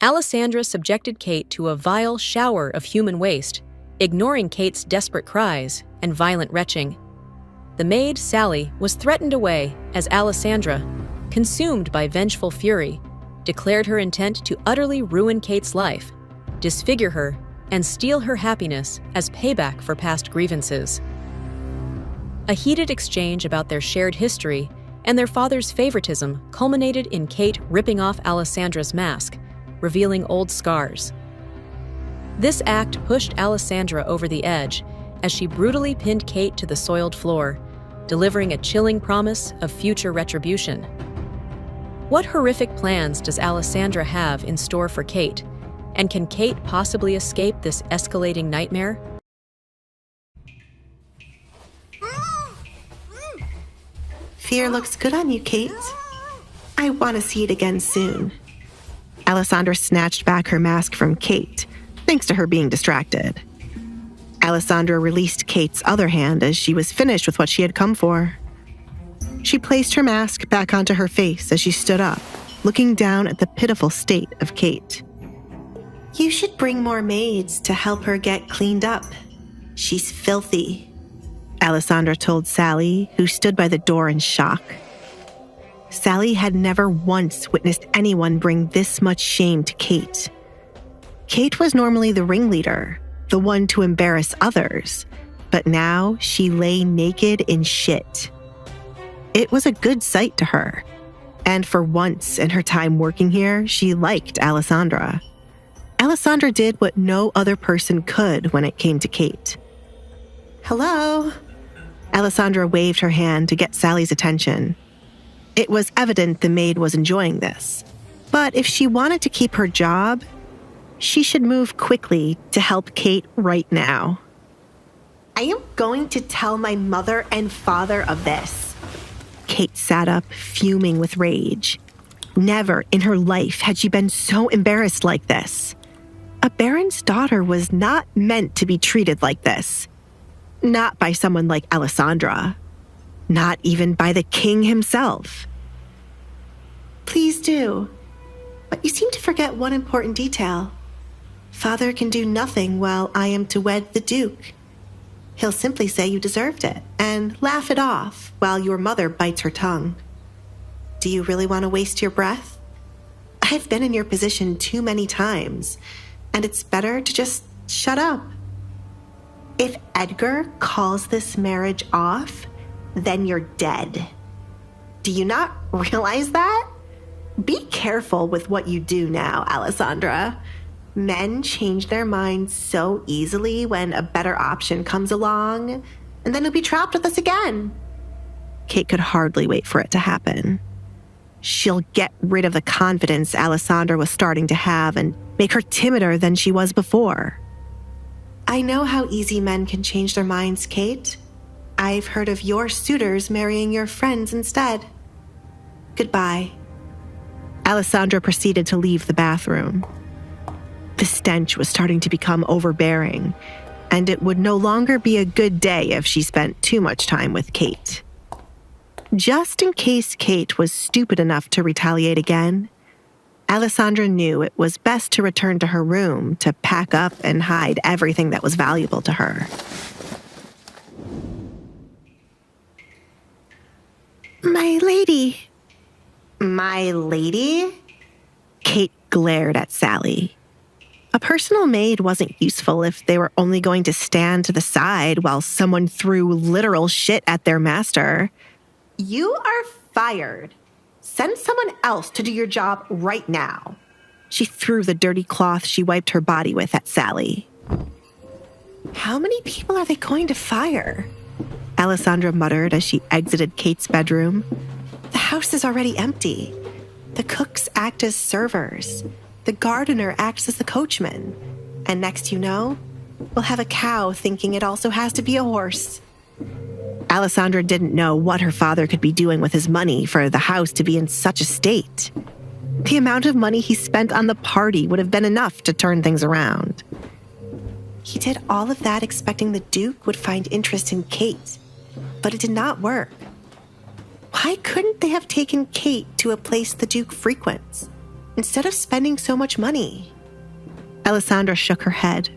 Alessandra subjected Kate to a vile shower of human waste, ignoring Kate's desperate cries and violent retching. The maid, Sally, was threatened away as Alessandra, consumed by vengeful fury, declared her intent to utterly ruin Kate's life, disfigure her, and steal her happiness as payback for past grievances. A heated exchange about their shared history and their father's favoritism culminated in Kate ripping off Alessandra's mask, revealing old scars. This act pushed Alessandra over the edge as she brutally pinned Kate to the soiled floor, delivering a chilling promise of future retribution. What horrific plans does Alessandra have in store for Kate? And can Kate possibly escape this escalating nightmare? Fear looks good on you, Kate. I want to see it again soon. Alessandra snatched back her mask from Kate, thanks to her being distracted. Alessandra released Kate's other hand as she was finished with what she had come for. She placed her mask back onto her face as she stood up, looking down at the pitiful state of Kate. You should bring more maids to help her get cleaned up. She's filthy, Alessandra told Sally, who stood by the door in shock. Sally had never once witnessed anyone bring this much shame to Kate. Kate was normally the ringleader, the one to embarrass others, but now she lay naked in shit. It was a good sight to her, and for once in her time working here, she liked Alessandra. Alessandra did what no other person could when it came to Kate. Hello? Alessandra waved her hand to get Sally's attention. It was evident the maid was enjoying this, but if she wanted to keep her job, she should move quickly to help Kate right now. I am going to tell my mother and father of this. Kate sat up, fuming with rage. Never in her life had she been so embarrassed like this. A baron's daughter was not meant to be treated like this. Not by someone like Alessandra. Not even by the king himself. Please do. But you seem to forget one important detail. Father can do nothing while I am to wed the Duke. He'll simply say you deserved it and laugh it off while your mother bites her tongue. Do you really want to waste your breath? I've been in your position too many times, and it's better to just shut up. If Edgar calls this marriage off, then you're dead. Do you not realize that? Be careful with what you do now, Alessandra. Men change their minds so easily when a better option comes along, and then you'll be trapped with us again. Kate could hardly wait for it to happen. She'll get rid of the confidence Alessandra was starting to have and make her timider than she was before. I know how easy men can change their minds, Kate. I've heard of your suitors marrying your friends instead. Goodbye. Alessandra proceeded to leave the bathroom. The stench was starting to become overbearing, and it would no longer be a good day if she spent too much time with Kate. Just in case Kate was stupid enough to retaliate again, Alessandra knew it was best to return to her room to pack up and hide everything that was valuable to her. My lady. My lady? Kate glared at Sally. A personal maid wasn't useful if they were only going to stand to the side while someone threw literal shit at their master. You are fired. Send someone else to do your job right now. She threw the dirty cloth she wiped her body with at Sally. How many people are they going to fire? Alessandra muttered as she exited Kate's bedroom. The house is already empty. The cooks act as servers. The gardener acts as the coachman. And next you know, we'll have a cow thinking it also has to be a horse. Alessandra didn't know what her father could be doing with his money for the house to be in such a state. The amount of money he spent on the party would have been enough to turn things around. He did all of that expecting the Duke would find interest in Kate, but it did not work. Why couldn't they have taken Kate to a place the Duke frequents? instead of spending so much money. Alessandra shook her head.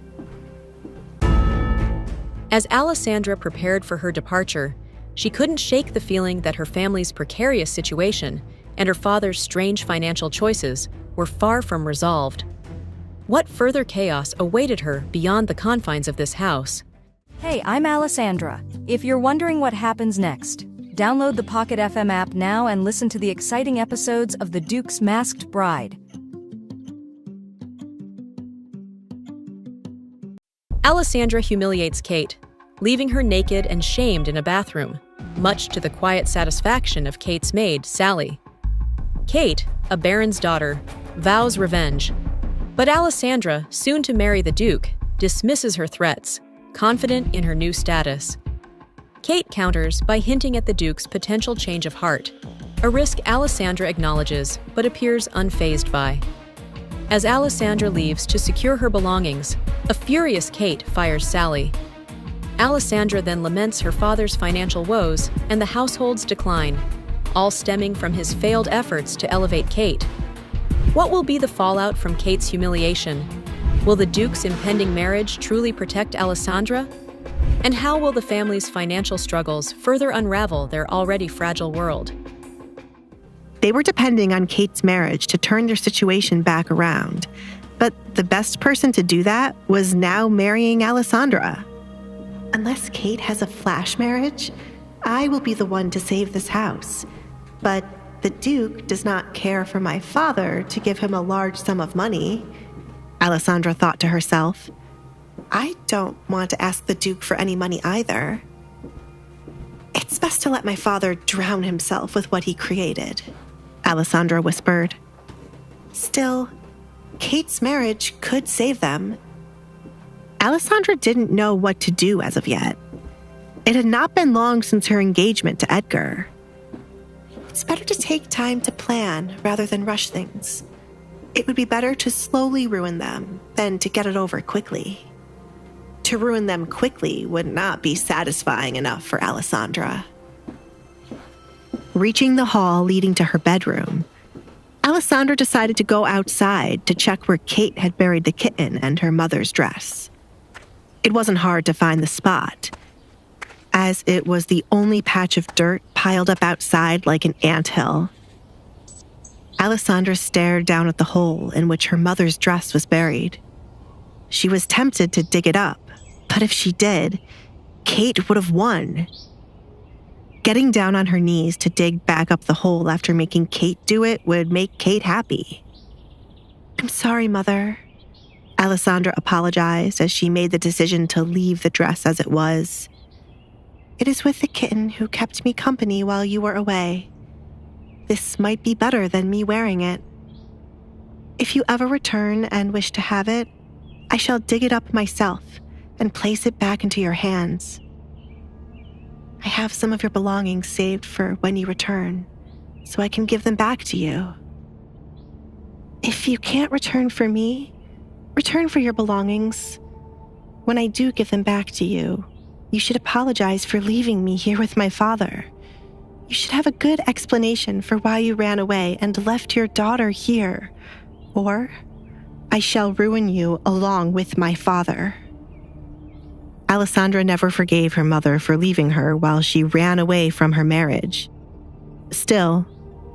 As Alessandra prepared for her departure, she couldn't shake the feeling that her family's precarious situation and her father's strange financial choices were far from resolved. What further chaos awaited her beyond the confines of this house? Hey, I'm Alessandra. If you're wondering what happens next, download the Pocket FM app now and listen to the exciting episodes of The Duke's Masked Bride. Alessandra humiliates Kate, leaving her naked and shamed in a bathroom, much to the quiet satisfaction of Kate's maid, Sally. Kate, a baron's daughter, vows revenge, but Alessandra, soon to marry the Duke, dismisses her threats, confident in her new status. Kate counters by hinting at the Duke's potential change of heart, a risk Alessandra acknowledges but appears unfazed by. As Alessandra leaves to secure her belongings, a furious Kate fires Sally. Alessandra then laments her father's financial woes and the household's decline, all stemming from his failed efforts to elevate Kate. What will be the fallout from Kate's humiliation? Will the Duke's impending marriage truly protect Alessandra? And how will the family's financial struggles further unravel their already fragile world? They were depending on Kate's marriage to turn their situation back around, but the best person to do that was now marrying Alessandra. Unless Kate has a flash marriage, I will be the one to save this house. But the Duke does not care for my father to give him a large sum of money, Alessandra thought to herself. I don't want to ask the Duke for any money either. It's best to let my father drown himself with what he created, Alessandra whispered. Still, Kate's marriage could save them. Alessandra didn't know what to do as of yet. It had not been long since her engagement to Edgar. It's better to take time to plan rather than rush things. It would be better to slowly ruin them than to get it over quickly. To ruin them quickly would not be satisfying enough for Alessandra. Reaching the hall leading to her bedroom, Alessandra decided to go outside to check where Kate had buried the kitten and her mother's dress. It wasn't hard to find the spot, as it was the only patch of dirt piled up outside like an anthill. Alessandra stared down at the hole in which her mother's dress was buried. She was tempted to dig it up, but if she did, Kate would have won. Getting down on her knees to dig back up the hole after making Kate do it would make Kate happy. I'm sorry, Mother, Alessandra apologized as she made the decision to leave the dress as it was. It is with the kitten who kept me company while you were away. This might be better than me wearing it. If you ever return and wish to have it, I shall dig it up myself and place it back into your hands. I have some of your belongings saved for when you return, so I can give them back to you. If you can't return for me, return for your belongings. When I do give them back to you, you should apologize for leaving me here with my father. You should have a good explanation for why you ran away and left your daughter here, or I shall ruin you along with my father. Alessandra never forgave her mother for leaving her while she ran away from her marriage. Still,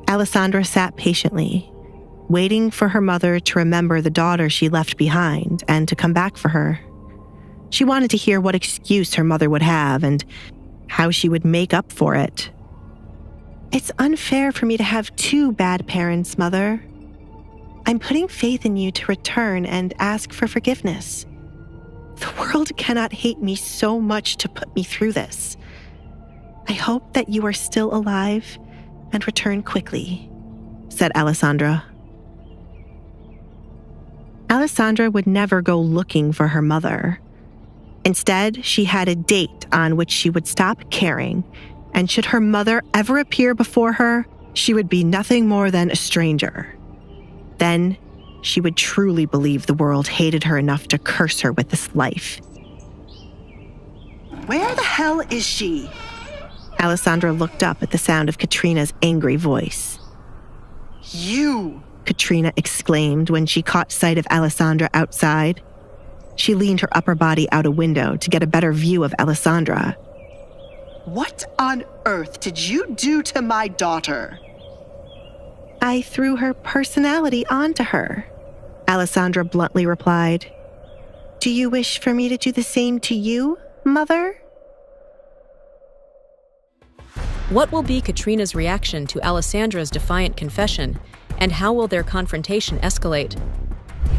Alessandra sat patiently, waiting for her mother to remember the daughter she left behind and to come back for her. She wanted to hear what excuse her mother would have and how she would make up for it. It's unfair for me to have two bad parents, Mother. I'm putting faith in you to return and ask for forgiveness. The world cannot hate me so much to put me through this. I hope that you are still alive and return quickly, said Alessandra. Alessandra would never go looking for her mother. Instead, she had a date on which she would stop caring, and should her mother ever appear before her, she would be nothing more than a stranger. Then, she would truly believe the world hated her enough to curse her with this life. Where the hell is she? Alessandra looked up at the sound of Katrina's angry voice. You Katrina exclaimed when she caught sight of Alessandra outside. She leaned her upper body out a window to get a better view of Alessandra. What on earth did you do to my daughter? I threw her personality onto her, Alessandra bluntly replied. Do you wish for me to do the same to you, Mother? What will be Katrina's reaction to Alessandra's defiant confession, and how will their confrontation escalate?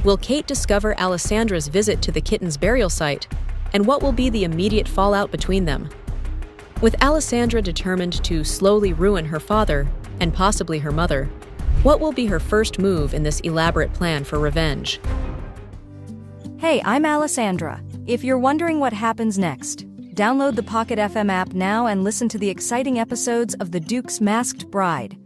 Will Kate discover Alessandra's visit to the kitten's burial site, and what will be the immediate fallout between them? With Alessandra determined to slowly ruin her father, and possibly her mother, what will be her first move in this elaborate plan for revenge? Hey, I'm Alessandra. If you're wondering what happens next, download the Pocket FM app now and listen to the exciting episodes of The Duke's Masked Bride.